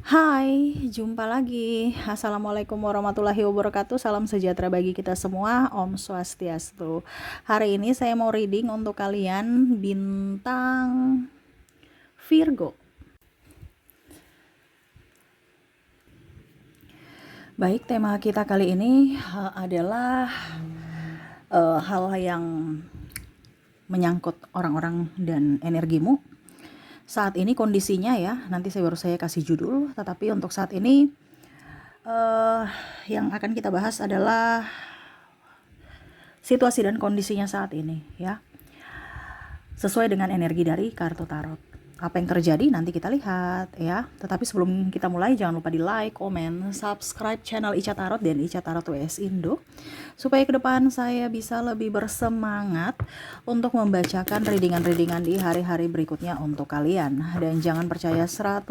Hai, jumpa lagi. Assalamualaikum warahmatullahi wabarakatuh. Salam sejahtera bagi kita semua. Om Swastiastu. Hari ini saya mau reading untuk kalian bintang Virgo. Baik, tema kita kali ini adalah hal yang menyangkut orang-orang dan energimu. Saat ini kondisinya ya, nanti saya kasih judul, tetapi untuk saat ini yang akan kita bahas adalah situasi dan kondisinya saat ini ya. Sesuai dengan energi dari kartu tarot. Apa yang terjadi nanti kita lihat ya. Tetapi sebelum kita mulai jangan lupa di like, komen, subscribe channel Ica Tarot dan Ica Tarot WS Indo supaya ke depan saya bisa lebih bersemangat untuk membacakan readingan-readingan di hari-hari berikutnya untuk kalian. Dan jangan percaya 100%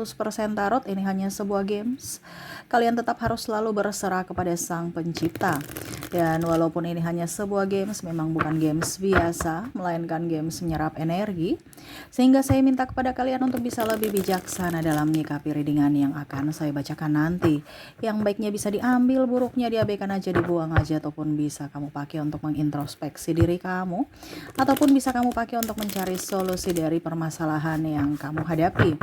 tarot ini hanya sebuah games. Kalian tetap harus selalu berserah kepada Sang Pencipta. Dan walaupun ini hanya sebuah games, memang bukan games biasa, melainkan games menyerap energi. Sehingga saya minta kepada kalian untuk bisa lebih bijaksana dalam menyikapi readingan yang akan saya bacakan nanti. Yang baiknya bisa diambil, buruknya diabaikan aja, dibuang aja, ataupun bisa kamu pakai untuk mengintrospeksi diri kamu, ataupun bisa kamu pakai untuk mencari solusi dari permasalahan yang kamu hadapi.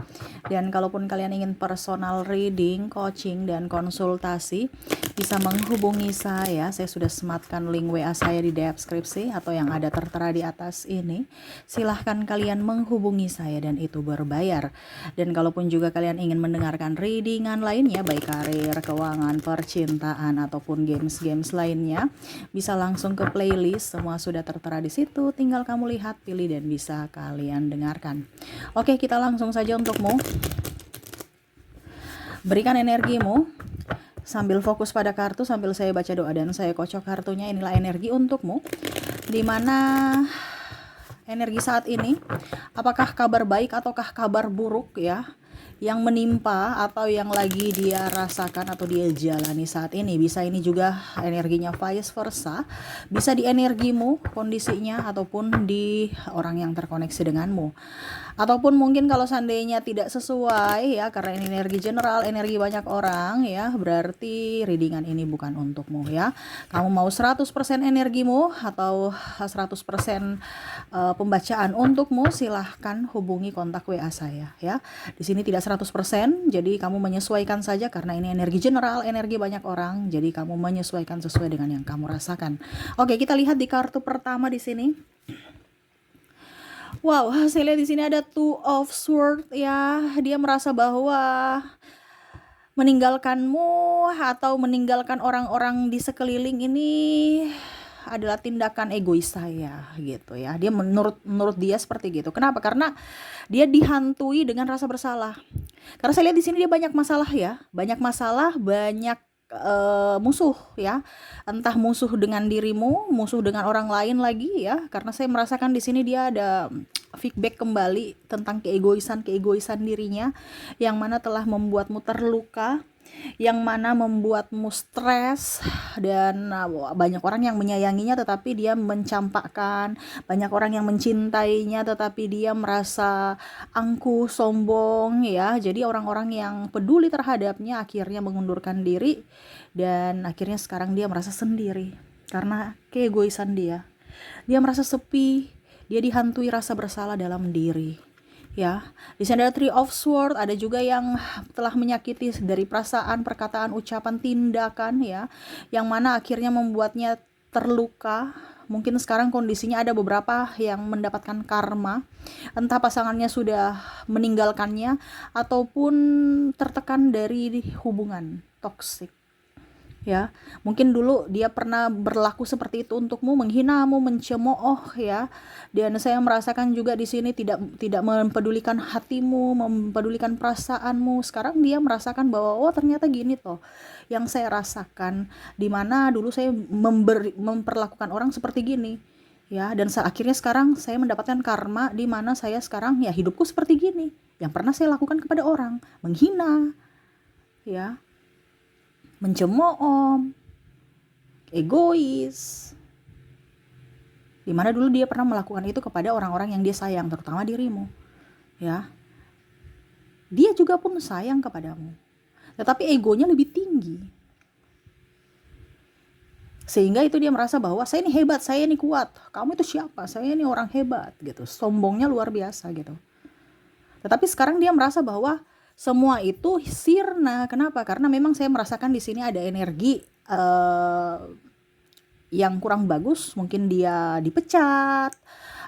Dan kalaupun kalian ingin personal reading, coaching, dan konsultasi, bisa menghubungi saya sudah sematkan link WA saya di deskripsi atau yang ada tertera di atas ini. Silahkan kalian menghubungi saya dan itu berbayar. Dan kalaupun juga kalian ingin mendengarkan readingan lainnya, baik karir, keuangan, percintaan, ataupun games-games lainnya, bisa langsung ke playlist, semua sudah tertera di situ. Tinggal kamu lihat, pilih, dan bisa kalian dengarkan. Oke, kita langsung saja untukmu. Berikan energimu sambil fokus pada kartu, sambil saya baca doa dan saya kocok kartunya. Inilah energi untukmu, dimana energi saat ini, apakah kabar baik ataukah kabar buruk ya, yang menimpa atau yang lagi dia rasakan atau dia jalani saat ini. Bisa ini juga energinya vice versa, bisa di energimu kondisinya, ataupun di orang yang terkoneksi denganmu. Ataupun mungkin kalau seandainya tidak sesuai ya, karena ini energi general, energi banyak orang ya, berarti readingan ini bukan untukmu ya. Kamu mau 100% energimu atau 100% pembacaan untukmu, silahkan hubungi kontak WA saya ya. Di sini tidak 100%, jadi kamu menyesuaikan saja karena ini energi general, energi banyak orang, jadi kamu menyesuaikan sesuai dengan yang kamu rasakan. Oke, kita lihat di kartu pertama di sini. Wow, saya lihat di sini ada Two of Swords ya. Dia merasa bahwa meninggalkanmu atau meninggalkan orang-orang di sekeliling ini adalah tindakan egois saya gitu ya. Dia menurut dia seperti gitu. Kenapa? Karena dia dihantui dengan rasa bersalah. Karena saya lihat di sini dia banyak masalah ya, banyak masalah, banyak musuh ya. Entah musuh dengan dirimu, musuh dengan orang lain lagi ya. Karena saya merasakan di sini dia ada feedback kembali tentang keegoisan dirinya, yang mana telah membuatmu terluka, yang mana membuatmu stres. Dan banyak orang yang menyayanginya tetapi dia mencampakkan, banyak orang yang mencintainya tetapi dia merasa angkuh, sombong ya. Jadi orang-orang yang peduli terhadapnya akhirnya mengundurkan diri, dan akhirnya sekarang dia merasa sendiri karena keegoisan dia. Dia merasa sepi, dia dihantui rasa bersalah dalam diri. Ya, di sini ada Three of Swords, ada juga yang telah menyakiti dari perasaan, perkataan, ucapan, tindakan ya, yang mana akhirnya membuatnya terluka. Mungkin sekarang kondisinya ada beberapa yang mendapatkan karma, entah pasangannya sudah meninggalkannya ataupun tertekan dari hubungan toksik. Ya, mungkin dulu dia pernah berlaku seperti itu untukmu, menghinamu, mencemooh ya. Dan saya merasakan juga di sini tidak mempedulikan hatimu, mempedulikan perasaanmu. Sekarang dia merasakan bahwa oh ternyata gini toh yang saya rasakan, dimana dulu saya memperlakukan orang seperti gini ya. Dan akhirnya sekarang saya mendapatkan karma, di mana saya sekarang ya hidupku seperti gini, yang pernah saya lakukan kepada orang, menghina ya, mencemooh, egois. Dimana dulu dia pernah melakukan itu kepada orang-orang yang dia sayang, terutama dirimu. Ya, dia juga pun sayang kepadamu. tetapi egonya lebih tinggi. Sehingga itu dia merasa bahwa saya ini hebat, saya ini kuat, kamu itu siapa, saya ini orang hebat gitu. Sombongnya luar biasa gitu. Tetapi sekarang dia merasa bahwa semua itu sirna. Kenapa? Karena memang saya merasakan di sini ada energi yang kurang bagus. Mungkin dia dipecat,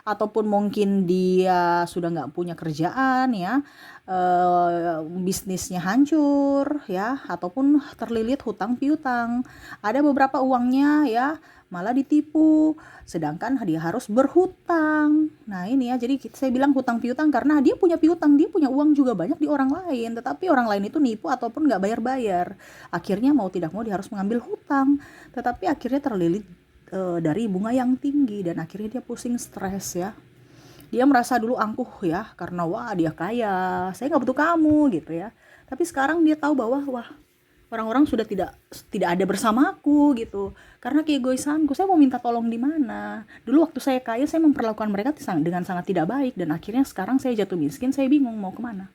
ataupun mungkin dia sudah nggak punya kerjaan ya, bisnisnya hancur ya, ataupun terlilit hutang piutang. Ada beberapa uangnya ya malah ditipu, sedangkan dia harus berhutang. Nah ini ya, jadi saya bilang hutang piutang karena dia punya piutang, dia punya uang juga banyak di orang lain, tetapi orang lain itu nipu ataupun nggak bayar-bayar. Akhirnya mau tidak mau dia harus mengambil hutang, tetapi akhirnya terlilit dari bunga yang tinggi, dan akhirnya dia pusing, stres ya. Dia merasa dulu angkuh ya, karena wah dia kaya, saya nggak butuh kamu gitu ya. Tapi sekarang dia tahu bahwa wah, orang-orang sudah tidak ada bersamaku gitu, karena keegoisanku. Saya mau minta tolong di mana? Dulu waktu saya kaya, saya memperlakukan mereka dengan sangat tidak baik, dan akhirnya sekarang saya jatuh miskin, saya bingung mau kemana.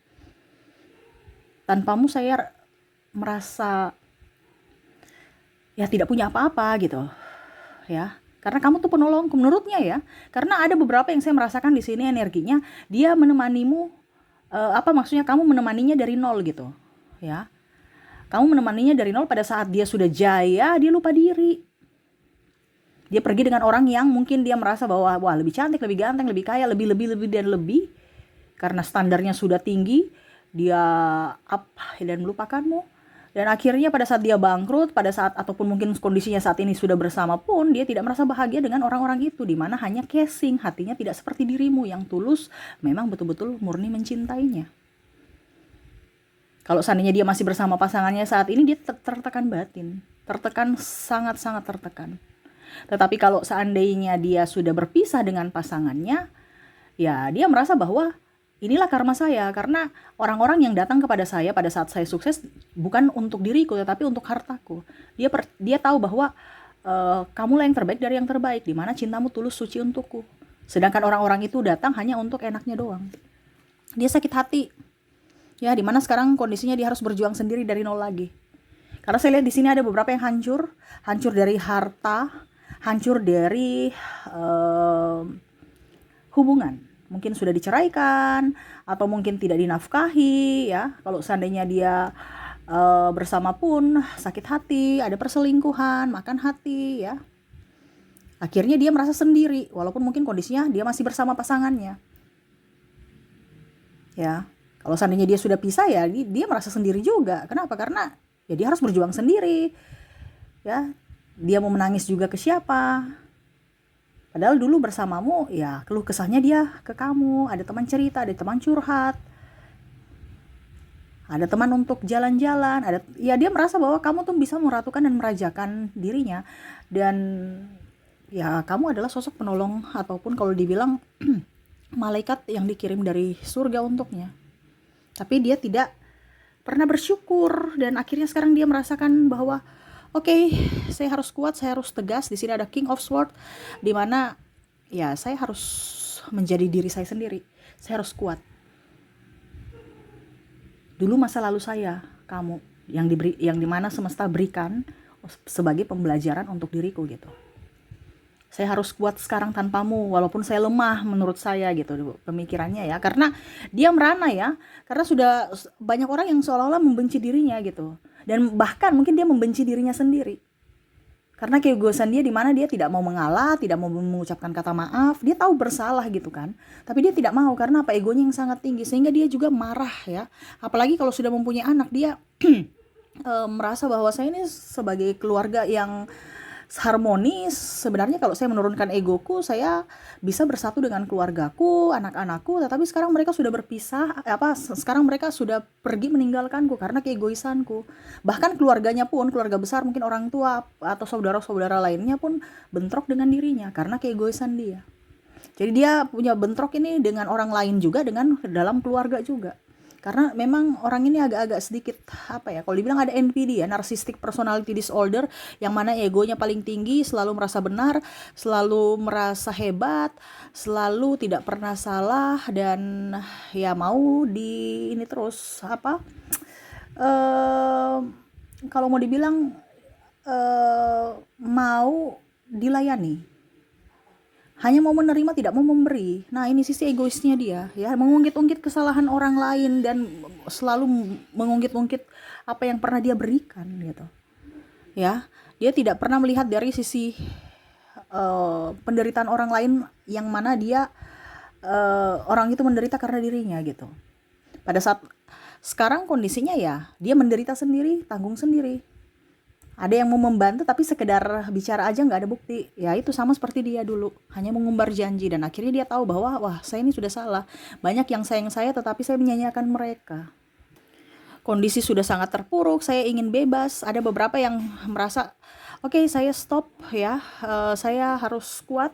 Tanpamu saya merasa ya tidak punya apa-apa gitu ya, karena kamu tuh penolongku menurutnya ya. Karena ada beberapa yang saya merasakan di sini energinya, dia menemanimu, apa maksudnya, kamu menemaninya dari nol gitu ya. Kamu menemaninya dari nol, pada saat dia sudah jaya, dia lupa diri. Dia pergi dengan orang yang mungkin dia merasa bahwa wah lebih cantik, lebih ganteng, lebih kaya, lebih dan lebih. Karena standarnya sudah tinggi, dia apa dan melupakanmu. Dan akhirnya pada saat dia bangkrut, pada saat ataupun mungkin kondisinya saat ini sudah bersama pun, dia tidak merasa bahagia dengan orang-orang itu, di mana hanya casing, hatinya tidak seperti dirimu yang tulus, memang betul-betul murni mencintainya. Kalau seandainya dia masih bersama pasangannya saat ini, dia tertekan batin, tertekan, sangat-sangat tertekan. Tetapi kalau seandainya dia sudah berpisah dengan pasangannya, ya dia merasa bahwa inilah karma saya, karena orang-orang yang datang kepada saya pada saat saya sukses bukan untuk diriku, tetapi untuk hartaku. Dia tahu bahwa kamulah yang terbaik dari yang terbaik, di mana cintamu tulus suci untukku. Sedangkan orang-orang itu datang hanya untuk enaknya doang. Dia sakit hati. Ya, di mana sekarang kondisinya dia harus berjuang sendiri dari nol lagi. Karena saya lihat di sini ada beberapa yang hancur dari harta, hancur dari hubungan. Mungkin sudah diceraikan, atau mungkin tidak dinafkahi ya. Kalau seandainya dia bersama pun sakit hati, ada perselingkuhan, makan hati ya. Akhirnya dia merasa sendiri, walaupun mungkin kondisinya dia masih bersama pasangannya. Ya, kalau seandainya dia sudah pisah ya, dia merasa sendiri juga. Kenapa? Karena ya dia harus berjuang sendiri. Ya, dia mau menangis juga ke siapa? Padahal dulu bersamamu ya keluh kesahnya dia ke kamu, ada teman cerita, ada teman curhat, ada teman untuk jalan-jalan, ya dia merasa bahwa kamu tuh bisa meratukan dan merajakan dirinya, dan ya kamu adalah sosok penolong ataupun kalau dibilang malaikat yang dikirim dari surga untuknya. Tapi dia tidak pernah bersyukur, dan akhirnya sekarang dia merasakan bahwa Oke, saya harus kuat, saya harus tegas. Di sini ada King of Swords, di mana ya saya harus menjadi diri saya sendiri. Saya harus kuat. Dulu masa lalu saya, kamu yang dimana semesta berikan sebagai pembelajaran untuk diriku gitu. Saya harus kuat sekarang tanpamu, walaupun saya lemah menurut saya gitu pemikirannya ya. Karena dia merana ya, karena sudah banyak orang yang seolah-olah membenci dirinya gitu. Dan bahkan mungkin dia membenci dirinya sendiri. Karena keegoisan dia di mana dia tidak mau mengalah, tidak mau mengucapkan kata maaf, dia tahu bersalah gitu kan. Tapi dia tidak mau karena apa? Egonya yang sangat tinggi, sehingga dia juga marah ya. Apalagi kalau sudah mempunyai anak, dia merasa bahwa saya ini sebagai keluarga yang harmonis. Sebenarnya kalau saya menurunkan egoku, saya bisa bersatu dengan keluargaku, anak-anakku, tetapi sekarang mereka sudah berpisah, sekarang mereka sudah pergi meninggalkanku karena keegoisanku. Bahkan keluarganya pun, keluarga besar, mungkin orang tua atau saudara-saudara lainnya pun bentrok dengan dirinya karena keegoisan dia. Jadi dia punya bentrok ini dengan orang lain juga, dengan dalam keluarga juga. Karena memang orang ini agak-agak sedikit kalau dibilang ada NPD ya, narcissistic personality disorder, yang mana egonya paling tinggi, selalu merasa benar, selalu merasa hebat, selalu tidak pernah salah, dan ya mau ini terus kalau mau dibilang mau dilayani, hanya mau menerima tidak mau memberi. Nah, ini sisi egoisnya dia, ya, mengungkit-ungkit kesalahan orang lain dan selalu mengungkit-ungkit apa yang pernah dia berikan gitu. Ya, dia tidak pernah melihat dari sisi penderitaan orang lain, yang mana dia orang itu menderita karena dirinya gitu. Pada saat sekarang kondisinya ya dia menderita sendiri, tanggung sendiri. Ada yang mau membantu tapi sekedar bicara aja nggak ada bukti. Ya itu sama seperti dia dulu, hanya mengumbar janji, dan akhirnya dia tahu bahwa wah, saya ini sudah salah. Banyak yang sayang saya tetapi saya menyanyiakan mereka. Kondisi sudah sangat terpuruk, saya ingin bebas. Ada beberapa yang merasa oke, saya stop ya, saya harus kuat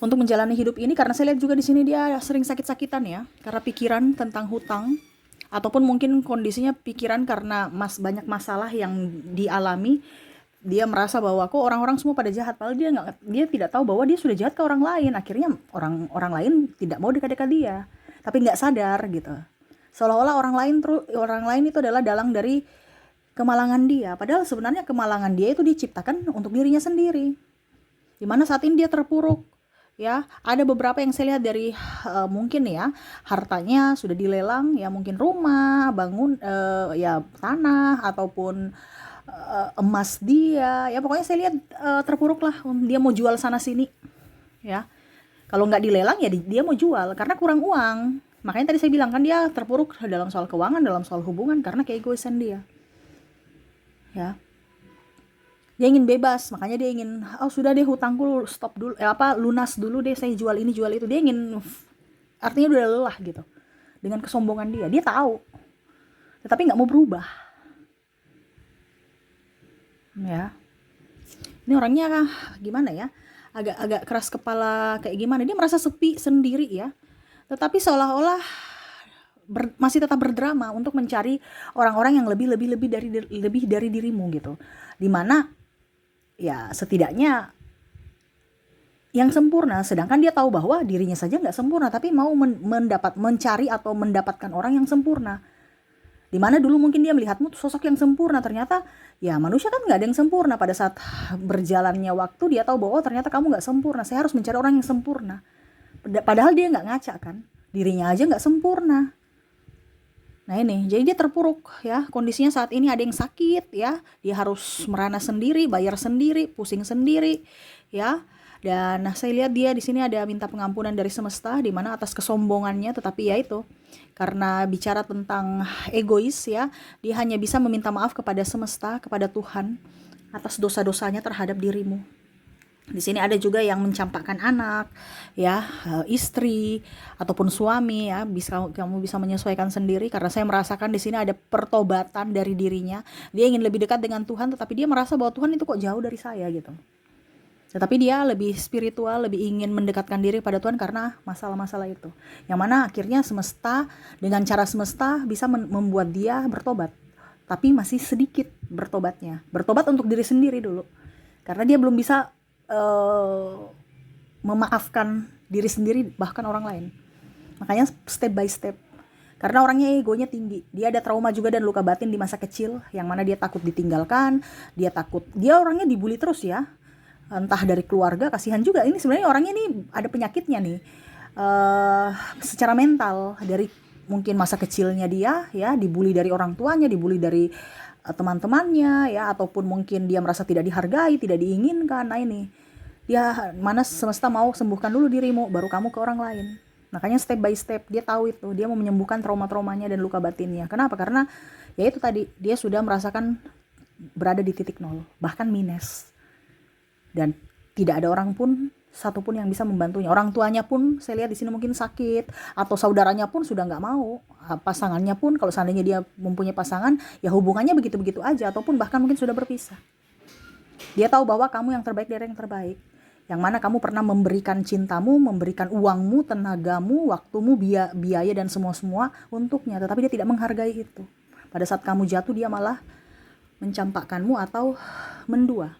untuk menjalani hidup ini, karena saya lihat juga di sini dia sering sakit-sakitan ya, karena pikiran tentang hutang, ataupun mungkin kondisinya pikiran karena banyak masalah yang dialami. Dia merasa bahwa kok orang-orang semua pada jahat, padahal dia tidak tahu bahwa dia sudah jahat ke orang lain. Akhirnya orang lain tidak mau dekat-dekat dia, tapi nggak sadar gitu. Seolah-olah orang lain itu adalah dalang dari kemalangan dia, padahal sebenarnya kemalangan dia itu diciptakan untuk dirinya sendiri. Dimana saat ini dia terpuruk. Ya, ada beberapa yang saya lihat dari mungkin ya hartanya sudah dilelang, ya mungkin rumah, bangun, ya tanah, ataupun emas dia, ya pokoknya saya lihat terpuruk lah. Dia mau jual sana sini, ya. Kalau nggak dilelang ya dia mau jual karena kurang uang. Makanya tadi saya bilang kan dia terpuruk dalam soal keuangan, dalam soal hubungan, karena keegoisan dia, ya. Dia ingin bebas, makanya dia ingin, oh sudah deh hutangku stop dulu, lunas dulu deh, saya jual ini jual itu. Dia ingin, artinya udah lelah gitu dengan kesombongan dia. Dia tahu, tetapi nggak mau berubah, ya. Ini orangnya gimana ya, agak keras kepala kayak gimana. Dia merasa sepi sendiri ya, tetapi seolah-olah masih tetap berdrama untuk mencari orang-orang yang lebih dari dirimu gitu. Dimana ya setidaknya yang sempurna, sedangkan dia tahu bahwa dirinya saja nggak sempurna, tapi mau mencari atau mendapatkan orang yang sempurna. Dimana dulu mungkin dia melihatmu sosok yang sempurna, ternyata ya manusia kan nggak ada yang sempurna. Pada saat berjalannya waktu dia tahu bahwa ternyata kamu nggak sempurna, saya harus mencari orang yang sempurna. Padahal dia nggak ngaca kan, dirinya aja nggak sempurna. Nah ini, jadi dia terpuruk ya, kondisinya saat ini ada yang sakit ya, dia harus merana sendiri, bayar sendiri, pusing sendiri ya. Dan saya lihat dia di sini ada minta pengampunan dari semesta, di mana atas kesombongannya, tetapi ya itu karena bicara tentang egois ya, dia hanya bisa meminta maaf kepada semesta, kepada Tuhan atas dosa-dosanya terhadap dirimu. Di sini ada juga yang mencampakkan anak, ya, istri ataupun suami ya. Kamu bisa menyesuaikan sendiri, karena saya merasakan di sini ada pertobatan dari dirinya. Dia ingin lebih dekat dengan Tuhan, tetapi dia merasa bahwa Tuhan itu kok jauh dari saya gitu. Tetapi dia lebih spiritual, lebih ingin mendekatkan diri pada Tuhan karena masalah-masalah itu. Yang mana akhirnya semesta, dengan cara semesta bisa membuat dia bertobat. Tapi masih sedikit bertobatnya. Bertobat untuk diri sendiri dulu. Karena dia belum bisa memaafkan diri sendiri, bahkan orang lain. Makanya step by step, karena orangnya egonya tinggi. Dia ada trauma juga dan luka batin di masa kecil, yang mana dia takut ditinggalkan, dia orangnya dibully terus ya, entah dari keluarga. Kasihan juga, ini sebenarnya orangnya ini ada penyakitnya nih, secara mental. Dari mungkin masa kecilnya dia ya dibully dari orang tuanya, dibully dari teman-temannya ya, ataupun mungkin dia merasa tidak dihargai, tidak diinginkan. Nah ini dia, mana semesta mau sembuhkan dulu dirimu, baru kamu ke orang lain. Makanya step by step dia tahu itu, dia mau menyembuhkan trauma-traumanya dan luka batinnya. Kenapa? Karena ya itu tadi, dia sudah merasakan berada di titik nol, bahkan minus, dan tidak ada orang pun satupun yang bisa membantunya. Orang tuanya pun saya lihat di sini mungkin sakit, atau saudaranya pun sudah nggak mau, pasangannya pun kalau seandainya dia mempunyai pasangan ya hubungannya begitu-begitu aja, ataupun bahkan mungkin sudah berpisah. Dia tahu bahwa kamu yang terbaik dari yang terbaik, yang mana kamu pernah memberikan cintamu, memberikan uangmu, tenagamu, waktumu, biaya dan semua untuknya, tetapi dia tidak menghargai itu. Pada saat kamu jatuh dia malah mencampakkanmu atau mendua.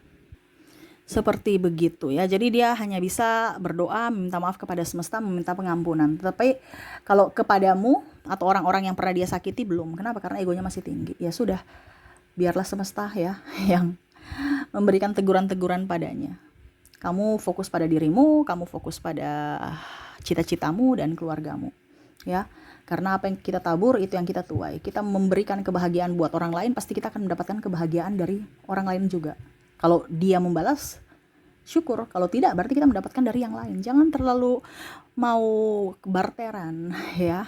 Seperti begitu ya. Jadi dia hanya bisa berdoa, meminta maaf kepada semesta, meminta pengampunan. Tetapi kalau kepadamu atau orang-orang yang pernah dia sakiti belum. Kenapa? Karena egonya masih tinggi. Ya sudah, biarlah semesta ya yang memberikan teguran-teguran padanya. Kamu fokus pada dirimu, kamu fokus pada cita-citamu dan keluargamu, ya. Karena apa yang kita tabur itu yang kita tuai. Kita memberikan kebahagiaan buat orang lain, pasti kita akan mendapatkan kebahagiaan dari orang lain juga. Kalau dia membalas, syukur. Kalau tidak, berarti kita mendapatkan dari yang lain. Jangan terlalu mau barteran, ya.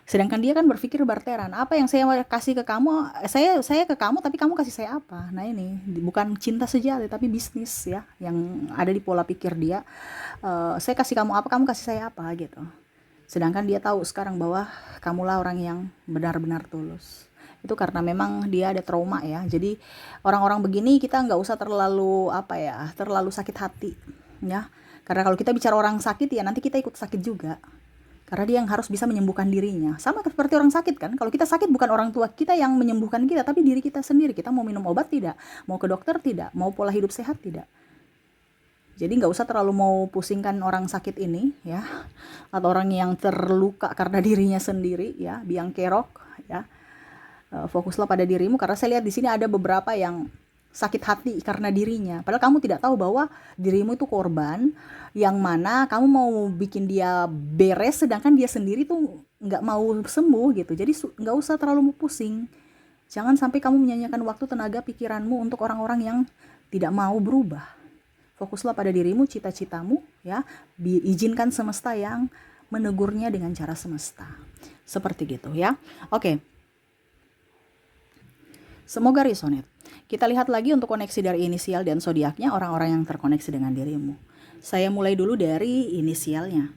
Sedangkan dia kan berpikir barteran. Apa yang saya kasih ke kamu, saya ke kamu, tapi kamu kasih saya apa? Nah ini bukan cinta sejati, tapi bisnis ya, yang ada di pola pikir dia. Saya kasih kamu apa, kamu kasih saya apa gitu. Sedangkan dia tahu sekarang bahwa kamulah orang yang benar-benar tulus. Itu karena memang dia ada trauma ya. Jadi orang-orang begini kita nggak usah terlalu terlalu sakit hati ya. Karena kalau kita bicara orang sakit ya nanti kita ikut sakit juga. Karena dia yang harus bisa menyembuhkan dirinya. Sama seperti orang sakit kan. Kalau kita sakit bukan orang tua kita yang menyembuhkan kita, tapi diri kita sendiri. Kita mau minum obat tidak, mau ke dokter tidak, mau pola hidup sehat tidak. Jadi nggak usah terlalu mau pusingkan orang sakit ini ya, atau orang yang terluka karena dirinya sendiri ya, biang kerok ya. Fokuslah pada dirimu, karena saya lihat di sini ada beberapa yang sakit hati karena dirinya. Padahal kamu tidak tahu bahwa dirimu itu korban, yang mana kamu mau bikin dia beres, sedangkan dia sendiri tuh nggak mau sembuh gitu. Jadi nggak usah terlalu pusing. Jangan sampai kamu menyanyiakan waktu, tenaga, pikiranmu untuk orang-orang yang tidak mau berubah. Fokuslah pada dirimu, cita-citamu ya. Izinkan semesta yang menegurnya dengan cara semesta. Seperti gitu ya. Oke. Semoga resonate. Kita lihat lagi untuk koneksi dari inisial dan zodiaknya, orang-orang yang terkoneksi dengan dirimu. Saya mulai dulu dari inisialnya.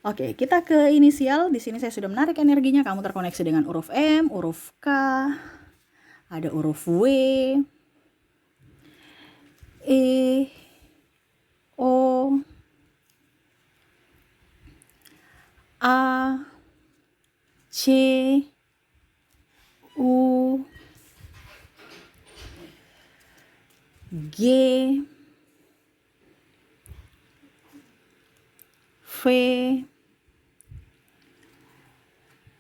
Oke, kita ke inisial. Di sini saya sudah menarik energinya. Kamu terkoneksi dengan huruf M, huruf K, ada huruf W, E, O, A, C, U, G, V,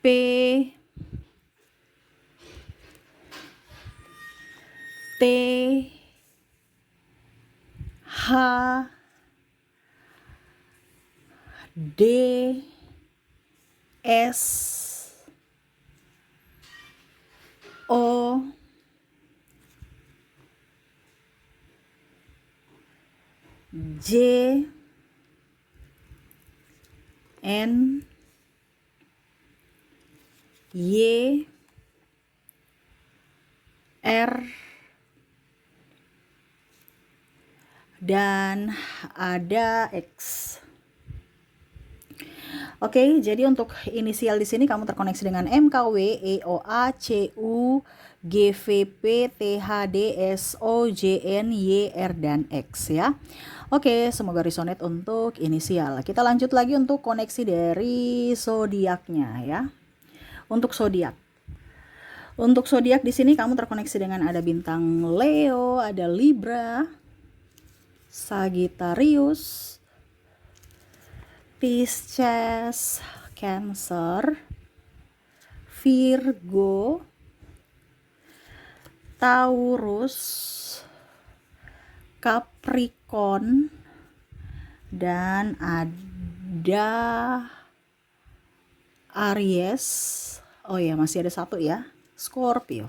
P, T, H, D, S, O, J, N, Y, R, dan ada X. Oke, jadi untuk inisial di sini kamu terkoneksi dengan M, K, W, E, O, A, C, U, G, V, P, T, H, D, S, O, J, N, Y, R, dan X ya. Oke, semoga resonate untuk inisial. Kita lanjut lagi untuk koneksi dari zodiaknya ya. Untuk zodiak. Untuk zodiak di sini kamu terkoneksi dengan ada bintang Leo, ada Libra, Sagittarius, Pisces, Cancer, Virgo, Taurus, Capricorn, dan ada Aries. Oh ya, masih ada satu ya, Scorpio.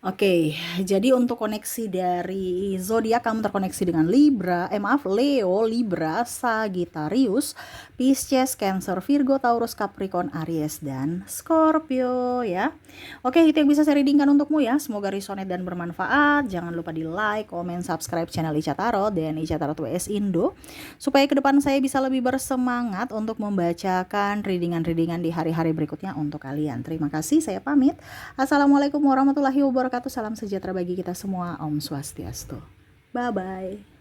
Oke, jadi untuk koneksi dari zodiak kamu terkoneksi dengan Leo, Libra, Sagittarius, Pisces, Cancer, Virgo, Taurus, Capricorn, Aries, dan Scorpio ya. Oke, itu yang bisa saya readingkan untukmu ya. Semoga resonate dan bermanfaat. Jangan lupa di like, comment, subscribe channel Ica Tarot dan Ica Tarot WS Indo, supaya ke depan saya bisa lebih bersemangat untuk membacakan readingan-readingan di hari-hari berikutnya untuk kalian. Terima kasih, saya pamit. Assalamualaikum warahmatullahi wabarakatuh. Salam sejahtera bagi kita semua. Om Swastiastu. Bye-bye.